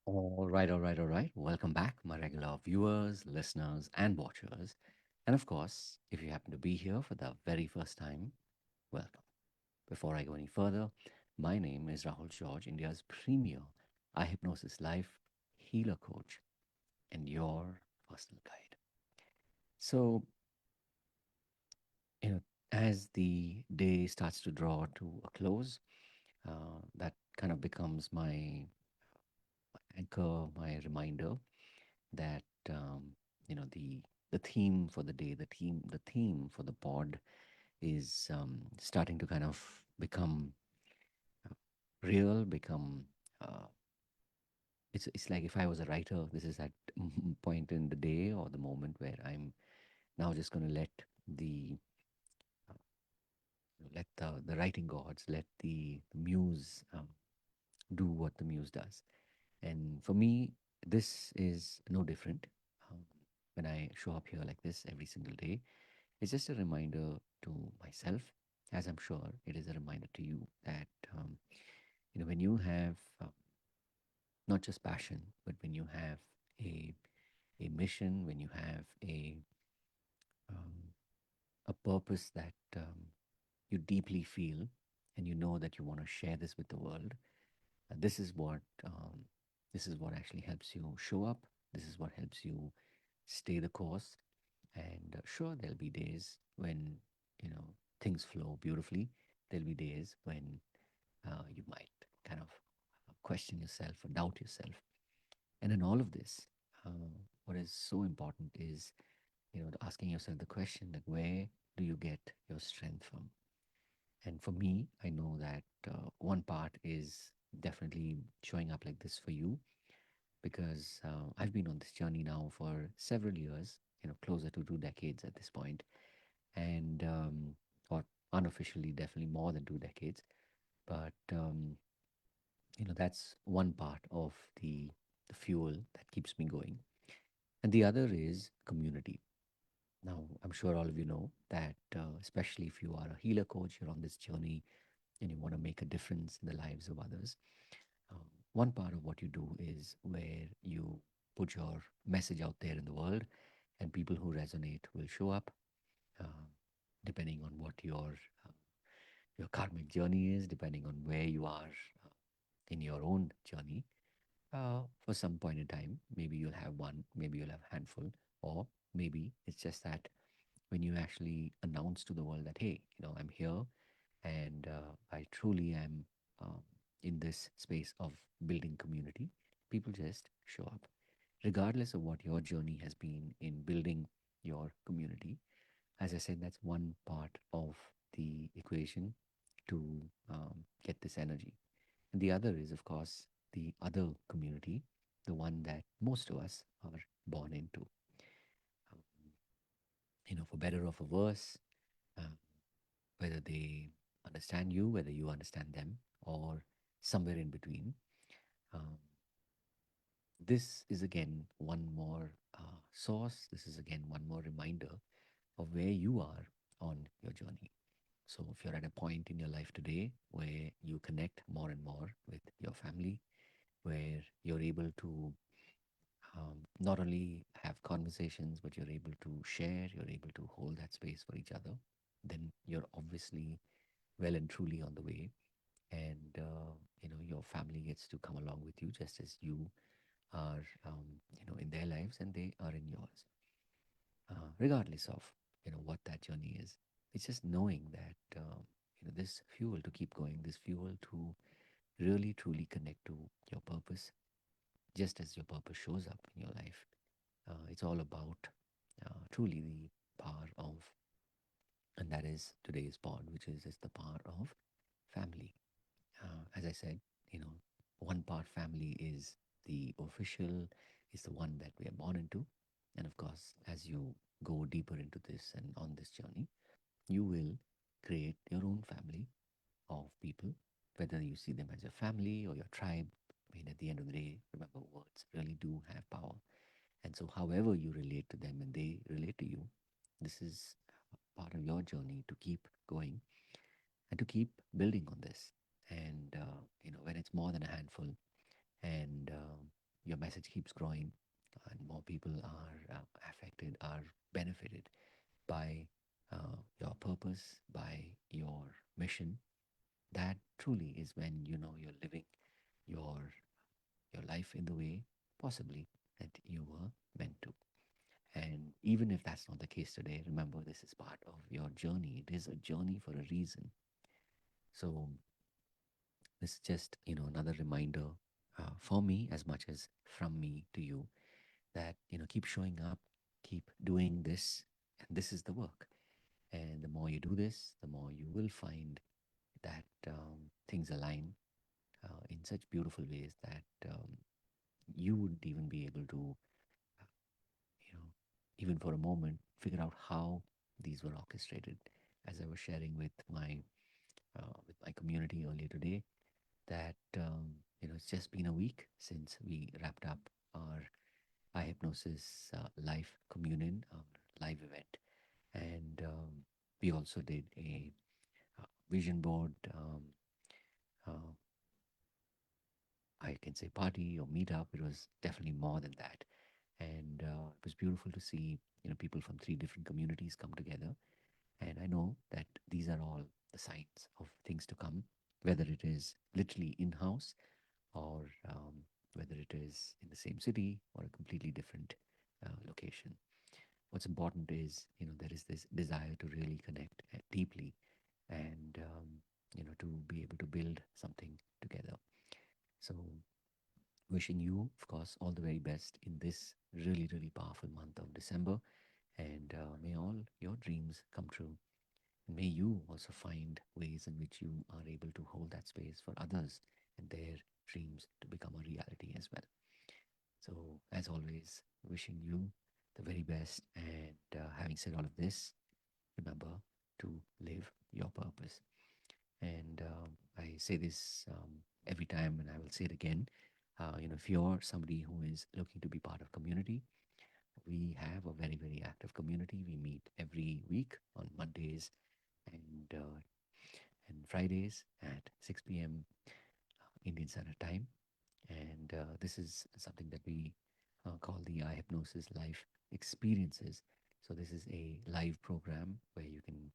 All right, all right, all right. Welcome back, my regular viewers, listeners, and watchers. And of course, if you happen to be here for the very first time, welcome. Before I go any further, my name is Rahul George, India's premier eye hypnosis life healer coach and your personal guide. So, you know, as the day starts to draw to a close, that kind of becomes my anchor, my reminder that the theme for the day, the theme for the pod is starting to kind of become uh, real, become uh, it's like if I was a writer, this is that point in the day or the moment where I'm now just going to let the uh, let the writing gods, let the muse do what the muse does. And for me, this is no different. Um, when I show up here like this every single day, it's just a reminder to myself, as I'm sure it is a reminder to you that when you have not just passion, but when you have a a mission, when you have um, a purpose that you deeply feel, and you know that you want to share this with the world, this is what actually helps you show up. This is what helps you stay the course. And sure, there'll be days when things flow beautifully. There'll be days when you might kind of question yourself or doubt yourself. And in all of this, what is so important is asking yourself the question like, where do you get your strength from? And for me, I know that one part is definitely showing up like this for you because I've been on this journey now for several years, closer to 2 decades at this point, and or unofficially, definitely more than 2 decades. But that's one part of the fuel that keeps me going, and the other is community. Now, I'm sure all of you know that, especially if you are a healer coach, you're on this journey and you want to make a difference in the lives of others. Um, One part of what you do is where you put your message out there in the world, and people who resonate will show up, uh, depending on what your karmic journey is, depending on where you are in your own journey. For some point in time, maybe you'll have one, maybe you'll have a handful, or maybe it's just that when you actually announce to the world that, hey, I'm here and I truly am um, in this space of building community, people just show up. Regardless of what your journey has been in building your community, as I said, that's one part of the equation to get this energy. And the other is, of course, the other community, the one that most of us are born into. Um, for better or for worse, uh, whether they understand you, whether you understand them, or somewhere in between. Um, this is again one more source. This is again one more reminder of where you are on your journey. So, if you're at a point in your life today where you connect more and more with your family, where you're able to not only have conversations, but you're able to share, you're able to hold that space for each other, then you're obviously well and truly on the way. And, your family gets to come along with you just as you are, in their lives and they are in yours, regardless of, what that journey is. It's just knowing that, this fuel to keep going, this fuel to really truly connect to your purpose, just as your purpose shows up in your life. It's all about truly the power of, and that is today's pod, which is the power of family. As I said, one part family is the official, is the one that we are born into. And of course, as you go deeper into this and on this journey, you will create your own family of people, whether you see them as your family or your tribe. I mean, at the end of the day, remember, words really do have power. And so, however you relate to them and they relate to you, this is part of your journey to keep going and to keep building on this. And, when it's more than a handful, and your message keeps growing and more people are affected, are benefited by your purpose, by your mission, that truly is when you know you're living your your life in the way possibly that you were meant to. And even if that's not the case today, remember this is part of your journey. It is a journey for a reason. So this is just another reminder for me as much as from me to you that keep showing up, keep doing this, and this is the work. And the more you do this, the more you will find that things align in such beautiful ways that you wouldn't even be able to, uh, even for a moment, figure out how these were orchestrated. As I was sharing with my community earlier today, that it's just been a week since we wrapped up our eye hypnosis live communion, our live event, and we also did a vision board. Uh, I can say party or meetup. It was definitely more than that, and it was beautiful to see people from three different communities come together. And I know that these are all the signs of things to come, whether it is literally in house or whether it is in the same city or a completely different location. What's important is there is this desire to really connect deeply and to be able to build something together. So wishing you, of course, all the very best in this really, really powerful month of December. And may all your dreams come true. And may you also find ways in which you are able to hold that space for others and their dreams to become a reality as well. So, as always, wishing you the very best. And having said all of this, remember to live your purpose. And I say this every time, and I will say it again. If you're somebody who is looking to be part of community, we have a very, very active community. We meet every week on Mondays and Fridays at 6 p.m. Indian Standard Time. And this is something that we call the eye hypnosis live experiences. So this is a live program where you can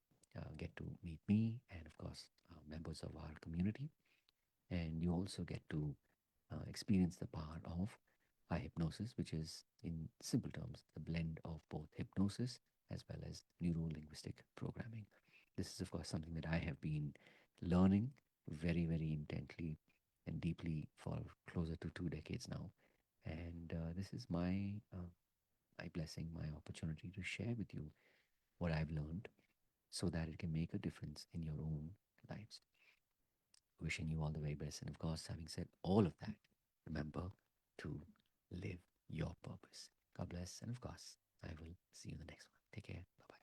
get to meet me and, of course, members of our community. And you also get to experience the power of eye hypnosis, which is, in simple terms, the blend of both hypnosis as well as neuro linguistic programming. This is, of course, something that I have been learning very, very intently and deeply for closer to 2 decades now. And this is my blessing, my opportunity to share with you what I've learned so that it can make a difference in your own lives. Wishing you all the very best. And of course, having said all of that, remember to live your purpose. God bless. And of course, I will see you in the next one. Take care. Bye bye.